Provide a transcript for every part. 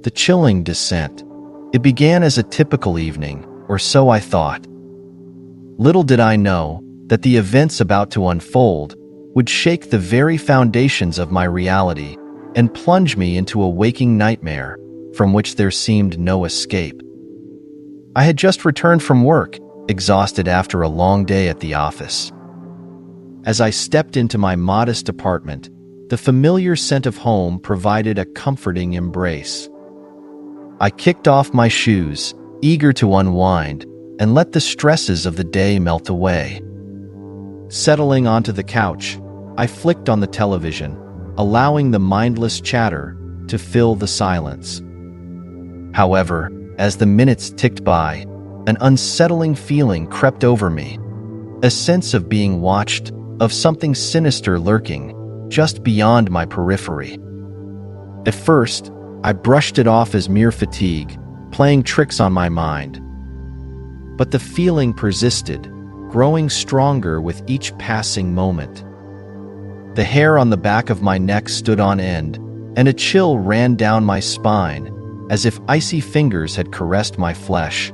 The chilling descent. It began as a typical evening, or so I thought. Little did I know that the events about to unfold would shake the very foundations of my reality and plunge me into a waking nightmare from which there seemed no escape. I had just returned from work, exhausted after a long day at the office. As I stepped into my modest apartment, the familiar scent of home provided a comforting embrace. I kicked off my shoes, eager to unwind and let the stresses of the day melt away. Settling onto the couch, I flicked on the television, allowing the mindless chatter to fill the silence. However, as the minutes ticked by, an unsettling feeling crept over me, a sense of being watched, of something sinister lurking just beyond my periphery. At first, I brushed it off as mere fatigue, playing tricks on my mind. But the feeling persisted, growing stronger with each passing moment. The hair on the back of my neck stood on end, and a chill ran down my spine, as if icy fingers had caressed my flesh.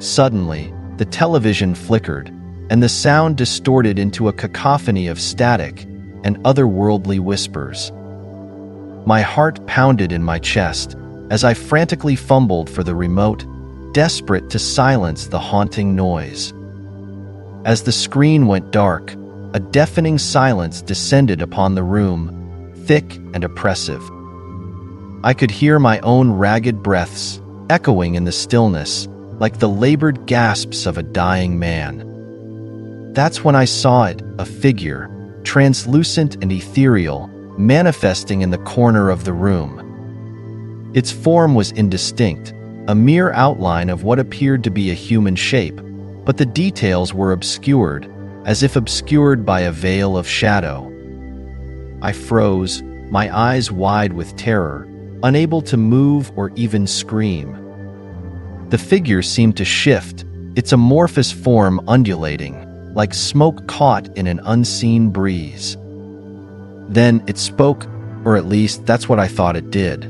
Suddenly, the television flickered, and the sound distorted into a cacophony of static and otherworldly whispers. My heart pounded in my chest as I frantically fumbled for the remote, desperate to silence the haunting noise. As the screen went dark, a deafening silence descended upon the room, thick and oppressive. I could hear my own ragged breaths echoing in the stillness, like the labored gasps of a dying man. That's when I saw it, a figure, translucent and ethereal, manifesting in the corner of the room. Its form was indistinct, a mere outline of what appeared to be a human shape, but the details were obscured, as if obscured by a veil of shadow. I froze, my eyes wide with terror, unable to move or even scream. The figure seemed to shift, its amorphous form undulating, like smoke caught in an unseen breeze. Then it spoke, or at least that's what I thought it did.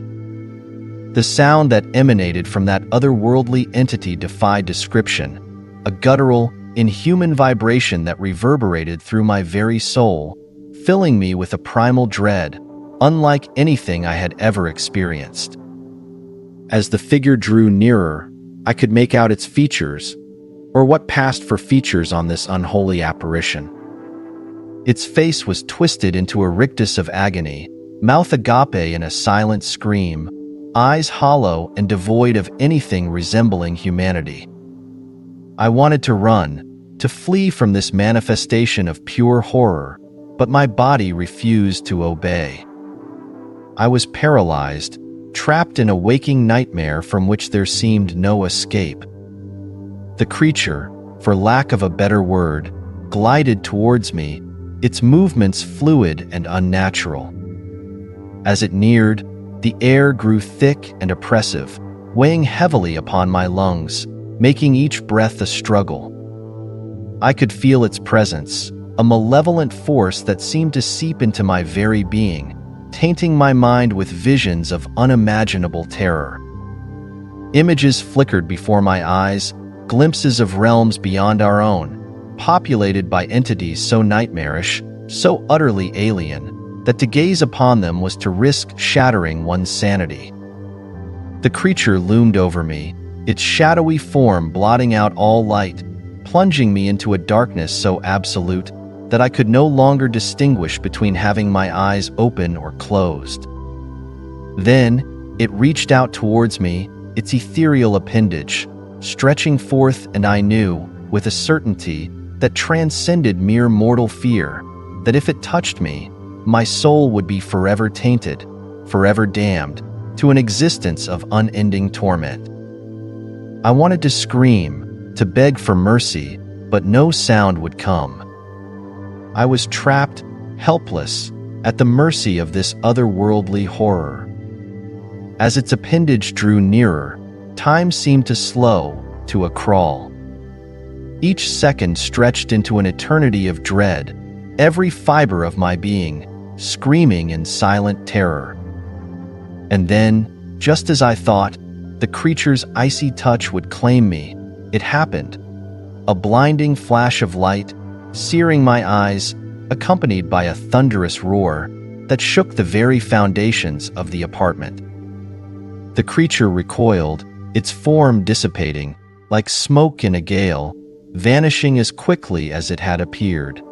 The sound that emanated from that otherworldly entity defied description, a guttural, inhuman vibration that reverberated through my very soul, filling me with a primal dread, unlike anything I had ever experienced. As the figure drew nearer, I could make out its features, or what passed for features on this unholy apparition. Its face was twisted into a rictus of agony, mouth agape in a silent scream, eyes hollow and devoid of anything resembling humanity. I wanted to run, to flee from this manifestation of pure horror, but my body refused to obey. I was paralyzed, trapped in a waking nightmare from which there seemed no escape. The creature, for lack of a better word, glided towards me, its movements fluid and unnatural. As it neared, the air grew thick and oppressive, weighing heavily upon my lungs, making each breath a struggle. I could feel its presence, a malevolent force that seemed to seep into my very being, tainting my mind with visions of unimaginable terror. Images flickered before my eyes, glimpses of realms beyond our own, populated by entities so nightmarish, so utterly alien, that to gaze upon them was to risk shattering one's sanity. The creature loomed over me, its shadowy form blotting out all light, plunging me into a darkness so absolute that I could no longer distinguish between having my eyes open or closed. Then, it reached out towards me, its ethereal appendage, stretching forth, and I knew, with a certainty that transcended mere mortal fear, that if it touched me, my soul would be forever tainted, forever damned, to an existence of unending torment. I wanted to scream, to beg for mercy, but no sound would come. I was trapped, helpless, at the mercy of this otherworldly horror. As its appendage drew nearer, time seemed to slow to a crawl. Each second stretched into an eternity of dread, every fiber of my being screaming in silent terror. And then, Just as I thought, the creature's icy touch would claim me. It happened. A blinding flash of light, searing my eyes, accompanied by a thunderous roar that shook the very foundations of the apartment. The creature recoiled, its form dissipating, like smoke in a gale, vanishing as quickly as it had appeared.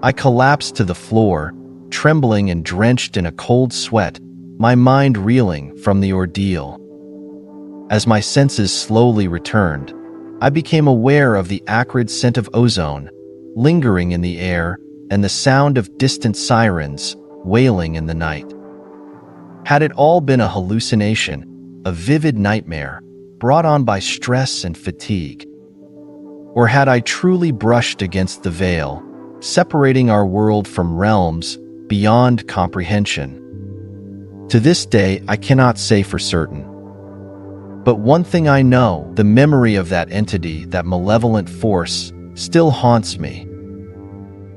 I collapsed to the floor, trembling and drenched in a cold sweat, my mind reeling from the ordeal. As my senses slowly returned, I became aware of the acrid scent of ozone lingering in the air and the sound of distant sirens wailing in the night. Had it all been a hallucination, a vivid nightmare brought on by stress and fatigue? Or had I truly brushed against the veil, separating our world from realms beyond comprehension? To this day, I cannot say for certain. But one thing I know, the memory of that entity, that malevolent force, still haunts me.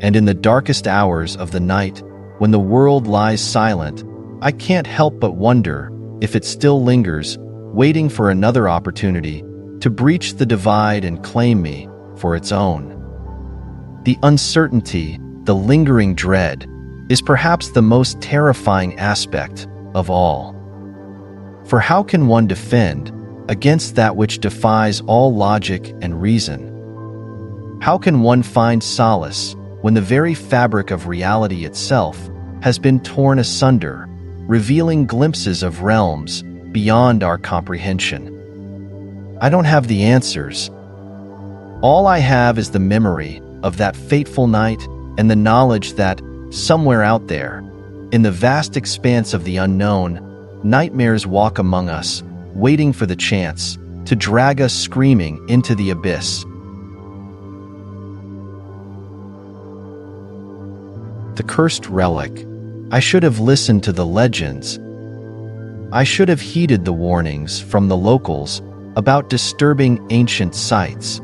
And in the darkest hours of the night, when the world lies silent, I can't help but wonder if it still lingers, waiting for another opportunity to breach the divide and claim me for its own. The uncertainty, the lingering dread, is perhaps the most terrifying aspect of all. For how can one defend against that which defies all logic and reason? How can one find solace when the very fabric of reality itself has been torn asunder, revealing glimpses of realms beyond our comprehension? I don't have the answers. All I have is the memory of that fateful night and the knowledge that, somewhere out there, in the vast expanse of the unknown, nightmares walk among us, waiting for the chance to drag us screaming into the abyss. The cursed relic. I should have listened to the legends. I should have heeded the warnings from the locals about disturbing ancient sites.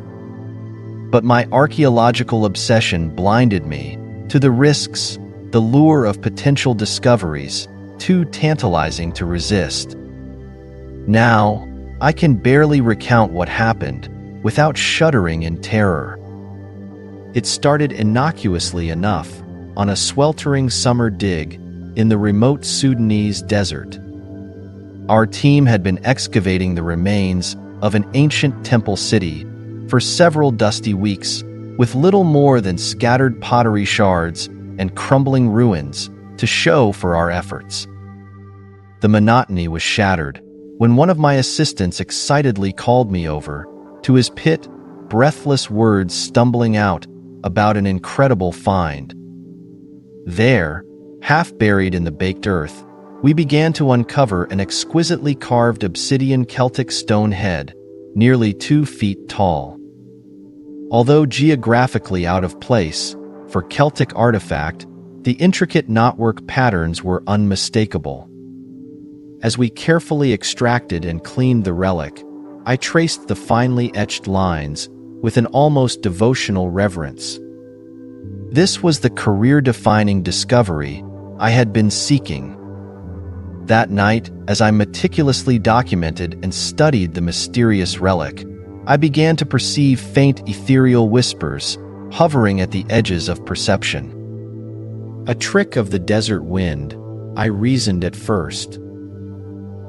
But my archaeological obsession blinded me to the risks, the lure of potential discoveries, too tantalizing to resist. Now, I can barely recount what happened without shuddering in terror. It started innocuously enough on a sweltering summer dig in the remote Sudanese desert. Our team had been excavating the remains of an ancient temple city for several dusty weeks, with little more than scattered pottery shards and crumbling ruins to show for our efforts. The monotony was shattered when one of my assistants excitedly called me over to his pit, breathless words stumbling out about an incredible find. There, half buried in the baked earth, we began to uncover an exquisitely carved obsidian Celtic stone head, nearly 2 feet tall. Although geographically out of place for Celtic artifact, the intricate knotwork patterns were unmistakable. As we carefully extracted and cleaned the relic, I traced the finely etched lines with an almost devotional reverence. This was the career-defining discovery I had been seeking. That night, as I meticulously documented and studied the mysterious relic, I began to perceive faint ethereal whispers hovering at the edges of perception. A trick of the desert wind, I reasoned at first.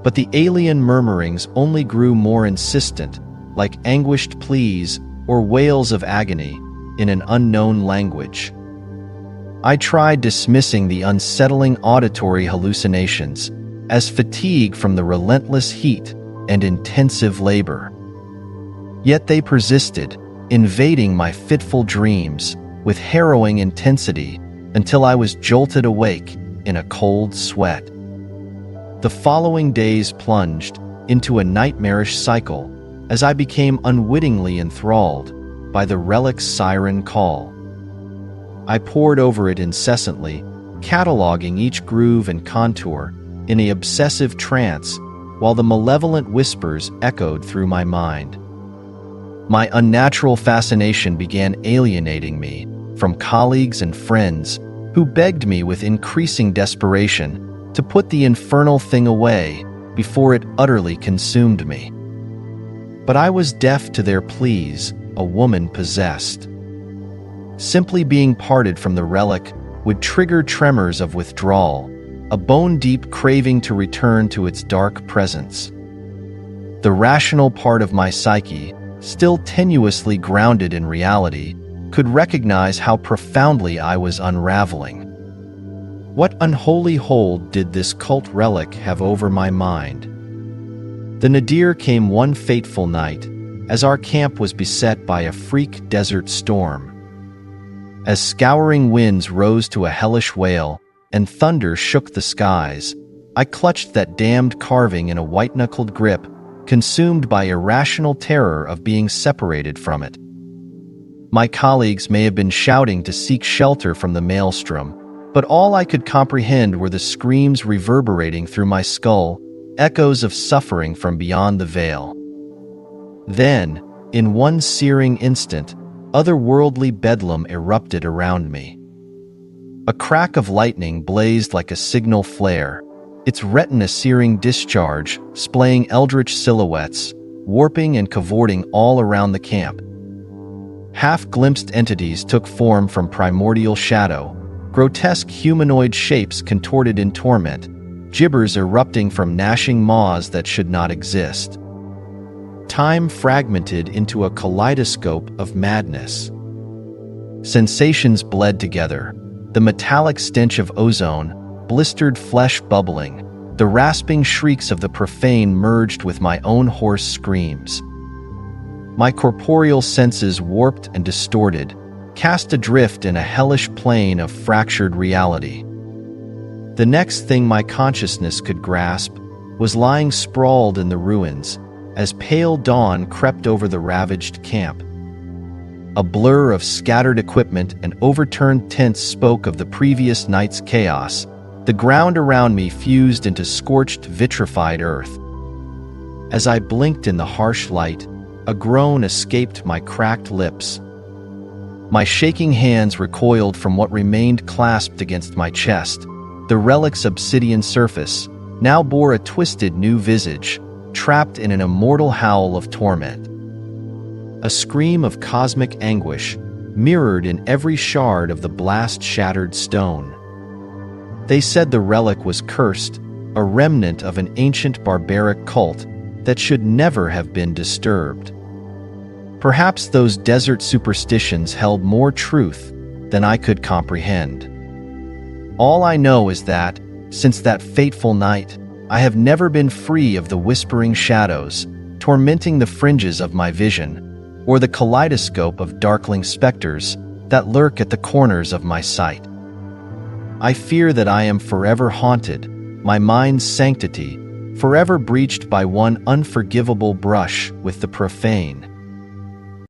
But the alien murmurings only grew more insistent, like anguished pleas or wails of agony in an unknown language. I tried dismissing the unsettling auditory hallucinations as fatigue from the relentless heat and intensive labor. Yet they persisted, invading my fitful dreams with harrowing intensity until I was jolted awake in a cold sweat. The following days plunged into a nightmarish cycle as I became unwittingly enthralled by the relic's siren call. I pored over it incessantly, cataloging each groove and contour in an obsessive trance while the malevolent whispers echoed through my mind. My unnatural fascination began alienating me from colleagues and friends who begged me with increasing desperation to put the infernal thing away before it utterly consumed me. But I was deaf to their pleas, a woman possessed. Simply being parted from the relic would trigger tremors of withdrawal, a bone-deep craving to return to its dark presence. The rational part of my psyche, still tenuously grounded in reality, could recognize how profoundly I was unraveling. What unholy hold did this cult relic have over my mind? The nadir came one fateful night, as our camp was beset by a freak desert storm. As scouring winds rose to a hellish wail and thunder shook the skies, I clutched that damned carving in a white-knuckled grip, consumed by irrational terror of being separated from it. My colleagues may have been shouting to seek shelter from the maelstrom, but all I could comprehend were the screams reverberating through my skull, echoes of suffering from beyond the veil. Then, in one searing instant, otherworldly bedlam erupted around me. A crack of lightning blazed like a signal flare, its retina-searing discharge splaying eldritch silhouettes, warping and cavorting all around the camp. Half-glimpsed entities took form from primordial shadow, grotesque humanoid shapes contorted in torment, gibbers erupting from gnashing maws that should not exist. Time fragmented into a kaleidoscope of madness. Sensations bled together, the metallic stench of ozone, blistered flesh bubbling, the rasping shrieks of the profane merged with my own hoarse screams. My corporeal senses warped and distorted, cast adrift in a hellish plane of fractured reality. The next thing my consciousness could grasp was lying sprawled in the ruins, as pale dawn crept over the ravaged camp. A blur of scattered equipment and overturned tents spoke of the previous night's chaos. The ground around me fused into scorched, vitrified earth. As I blinked in the harsh light, a groan escaped my cracked lips. My shaking hands recoiled from what remained clasped against my chest. The relic's obsidian surface now bore a twisted new visage, trapped in an immortal howl of torment. A scream of cosmic anguish mirrored in every shard of the blast-shattered stone. They said the relic was cursed, a remnant of an ancient barbaric cult that should never have been disturbed. Perhaps those desert superstitions held more truth than I could comprehend. All I know is that, since that fateful night, I have never been free of the whispering shadows, tormenting the fringes of my vision, or the kaleidoscope of darkling specters that lurk at the corners of my sight. I fear that I am forever haunted, my mind's sanctity forever breached by one unforgivable brush with the profane.